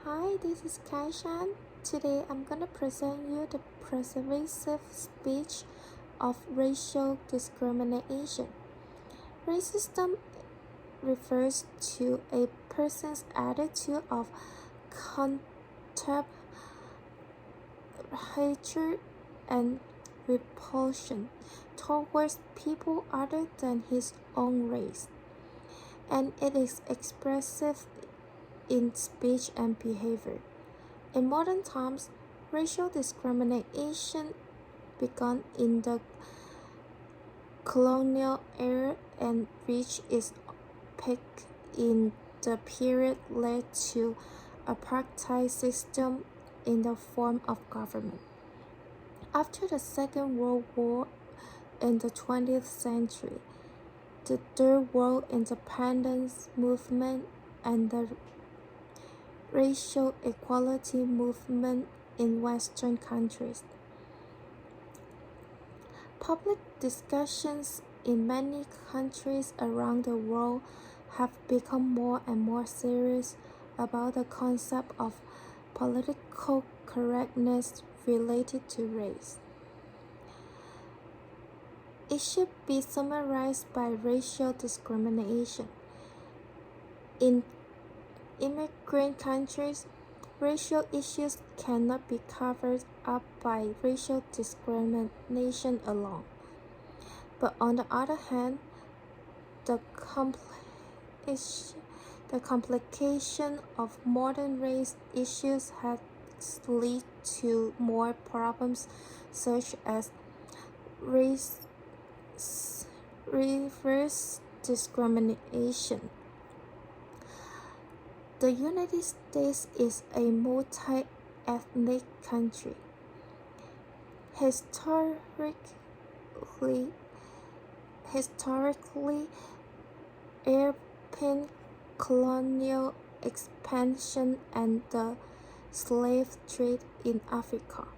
Hi, this is Kaishan. Today I'm gonna present you the persuasive speech of racial discrimination. Racism refers to a person's attitude of contempt, hatred, and repulsion towards people other than his own race, and it is expressive in speech and behavior. In modern times, racial discrimination began in the colonial era and reached its peak in the period led to apartheid system in the form of government. After the Second World War in the 20th century, the Third World Independence Movement and the racial equality movement in Western countries. Public discussions in many countries around the world have become more and more serious about the concept of political correctness related to race. It should be summarized by racial discrimination. In immigrant countries, racial issues cannot be covered up by racial discrimination alone. But on the other hand, the complication of modern race issues has led to more problems such as reverse discrimination. The United States is a multi-ethnic country. Historically, European colonial expansion and the slave trade in Africa,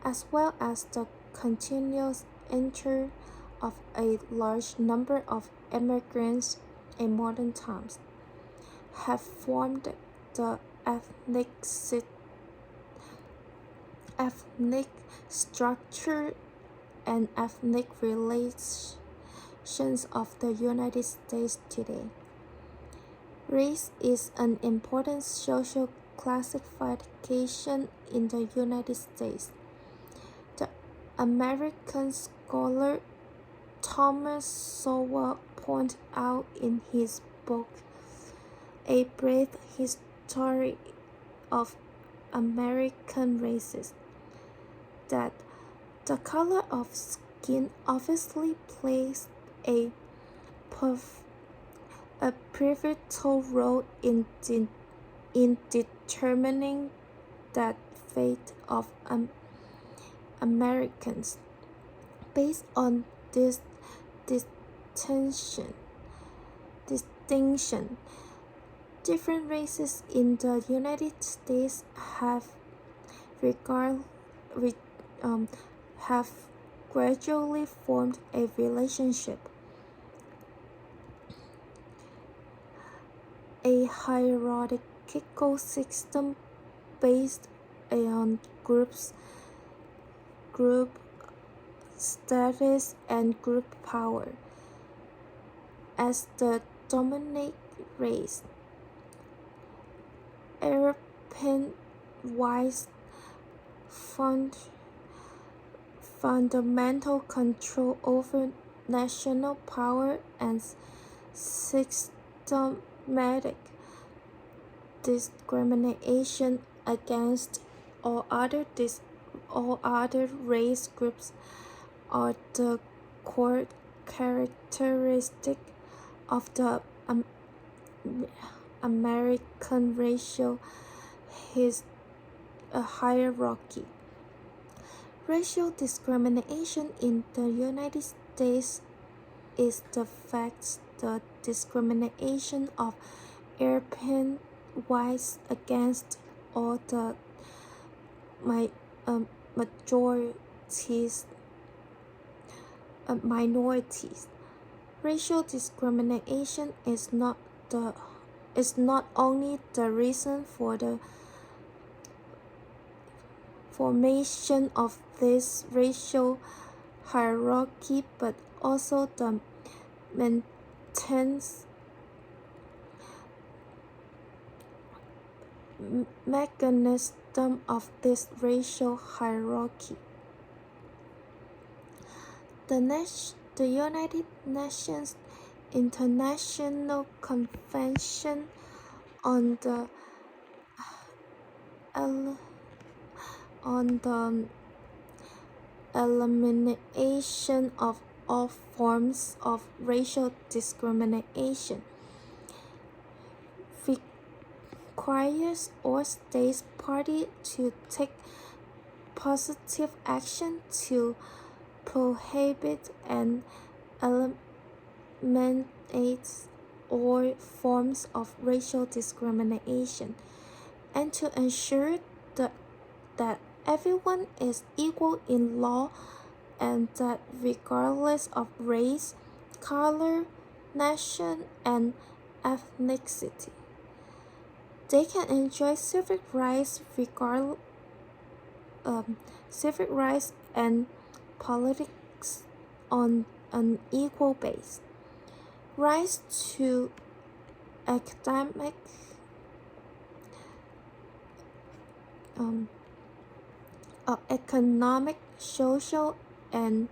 as well as the continuous entry of a large number of immigrants in modern times, have formed the ethnic structure and ethnic relations of the United States today. Race is an important social classification in the United States. The American scholar Thomas Sowell pointed out in his book A Brief History of American Races that the color of skin obviously plays a pivotal role in determining the fate of Americans. Based on this distinction, different races in the United States have gradually formed a relationship, a hierarchical system based on group status and group power as the dominant race. European whites fundamental control over national power and systematic discrimination against all other race groups are the core characteristic of the American racial hierarchy. Racial discrimination in the United States is the fact that discrimination of European whites against all the minorities. Racial discrimination is not only the reason for the formation of this racial hierarchy, but also the maintenance mechanism of this racial hierarchy. The United Nations International Convention on the elimination of all forms of racial discrimination requires all states parties to take positive action to prohibit and eliminate all forms of racial discrimination, and to ensure that everyone is equal in law, and that regardless of race, color, nation, and ethnicity, they can enjoy civic rights and politics on an equal basis. Rights to academic, economic, social, and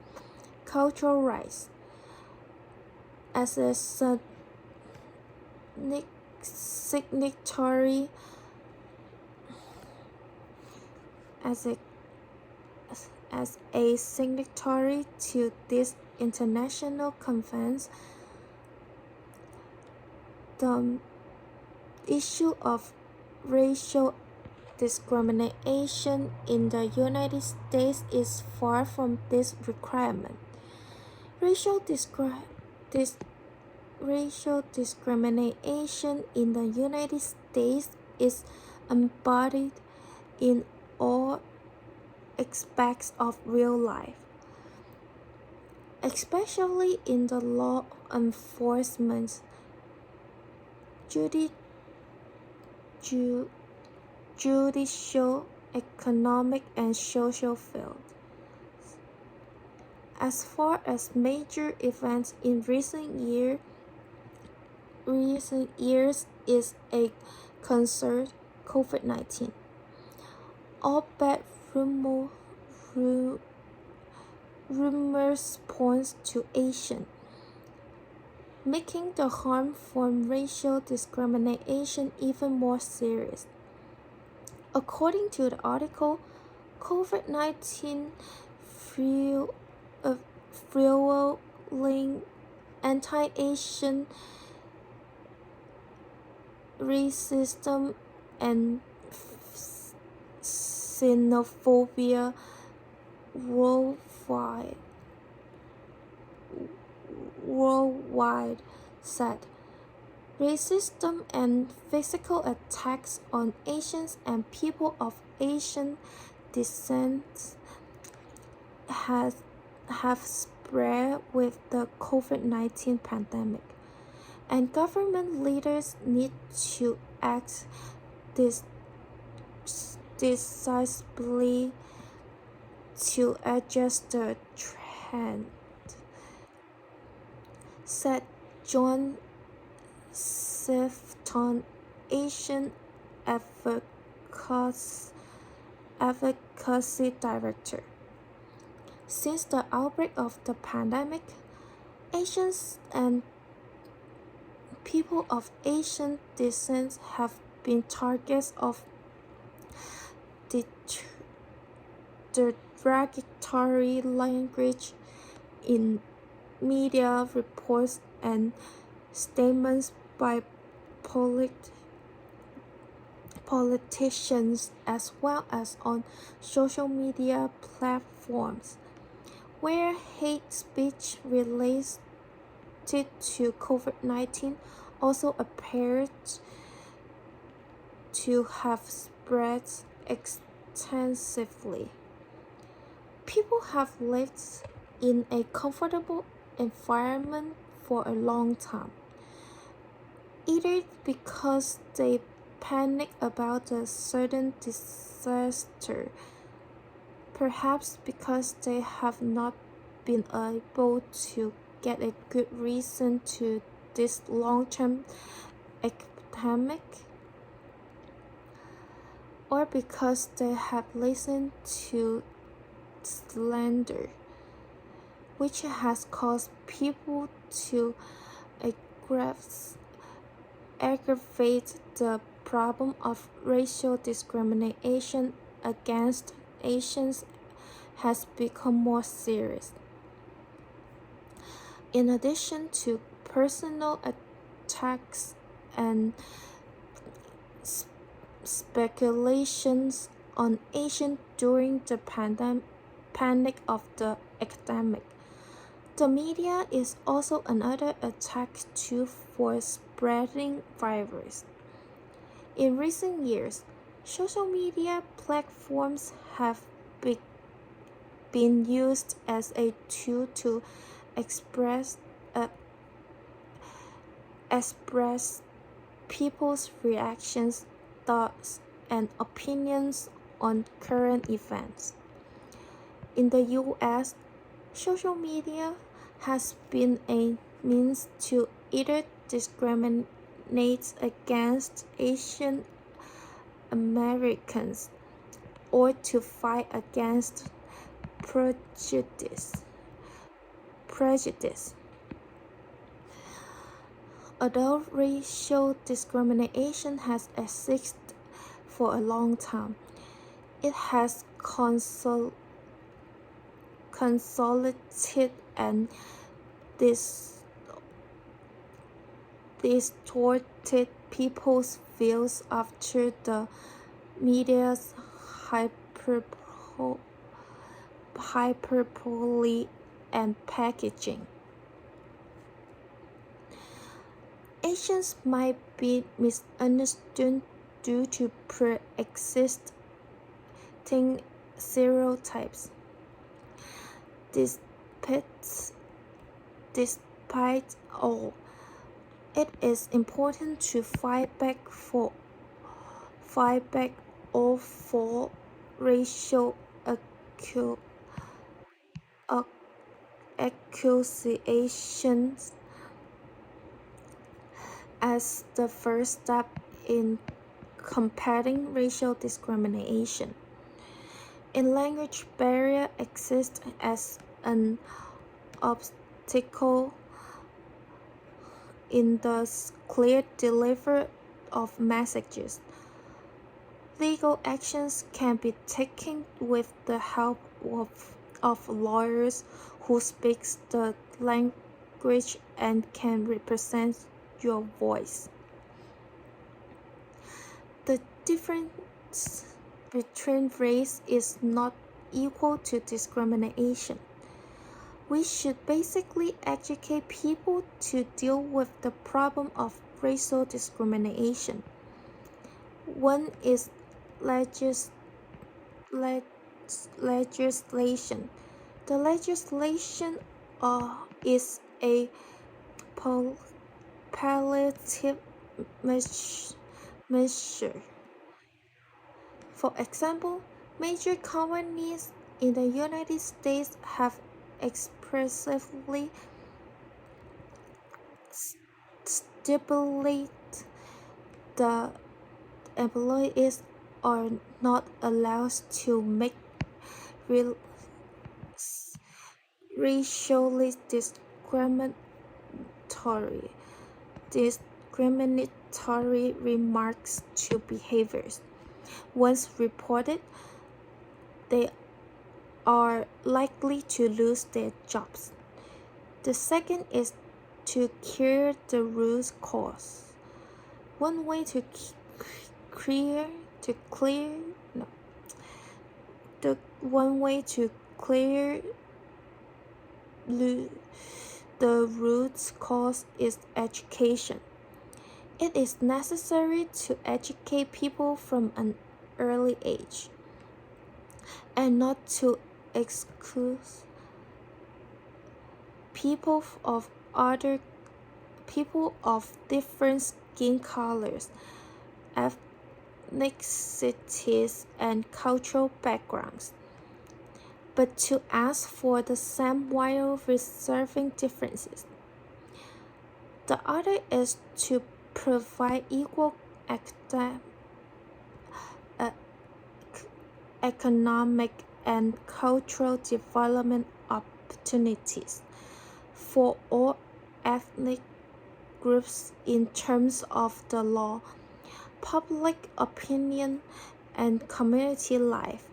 cultural rights. As a signatory to this international conference, the issue of racial discrimination in the United States is far from this requirement. Racial discrimination in the United States is embodied in all aspects of real life, especially in the law enforcement, judicial, economic, and social fields. As far as major events in recent years is a concern, COVID-19. All bad rumors point to Asian, making the harm from racial discrimination even more serious. According to the article, COVID-19 fueling anti-Asian racism and xenophobia worldwide, said racism and physical attacks on Asians and people of Asian descent have spread with the COVID-19 pandemic, and government leaders need to act decisively to adjust the trend, said John Sefton, Asian Advocacy Director. Since the outbreak of the pandemic, Asians and people of Asian descent have been targets of derogatory language in media reports and statements by politicians, as well as on social media platforms, where hate speech related to COVID-19 also appeared to have spread extensively. People have lived in a comfortable environment for a long time, either because they panic about a certain disaster perhaps because they have not been able to get a good reason to this long-term academic, or because they have listened to slander, which has caused people to aggravate the problem of racial discrimination against Asians has become more serious. In addition to personal attacks and speculations on Asians during the panic of the academic, the media is also another attack tool for spreading virus. In recent years, social media platforms have been used as a tool to express people's reactions, thoughts, and opinions on current events. In the US, social media has been a means to either discriminate against Asian Americans or to fight against prejudice. Although racial discrimination has existed for a long time, it has consolidated and distorted people's views after the media's hyperbole and packaging. Asians might be misunderstood due to pre-existing stereotypes. Despite all, it is important to fight back all for racial accusations as the first step in combating racial discrimination. A language barrier exists as an obstacle in the clear delivery of messages. Legal actions can be taken with the help of lawyers who speak the language and can represent your voice. The difference between race is not equal to discrimination. We should basically educate people to deal with the problem of racial discrimination. One is legislation. The legislation is a palliative measure. For example, major companies in the United States have expressly stipulated that employees are not allowed to make racially discriminatory remarks to behaviors. Once reported, they are likely to lose their jobs. The second is to cure the root cause. One way to clear the root cause is education. It is necessary to educate people from an early age, and not to exclude people of different skin colors, ethnicities, and cultural backgrounds. but to ask for the same while reserving differences. The other is to provide equal economic and cultural development opportunities for all ethnic groups in terms of the law, public opinion, and community life.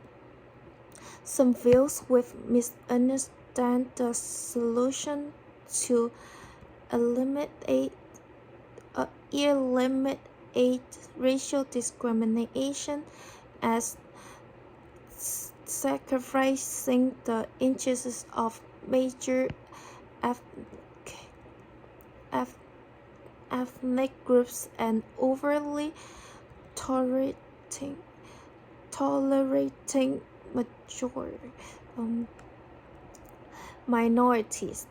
Some views with misunderstand the solution to eliminate racial discrimination as sacrificing the interests of major ethnic groups and overly tolerating minorities.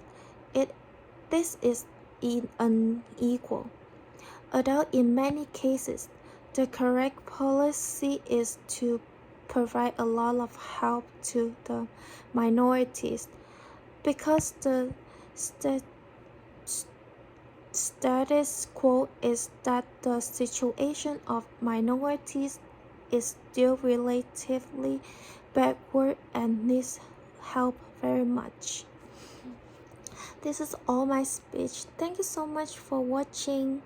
This is unequal. Although in many cases, the correct policy is to provide a lot of help to the minorities, because the status quo is that the situation of minorities is still relatively backward and needs help very much. This is all my speech. Thank you so much for watching.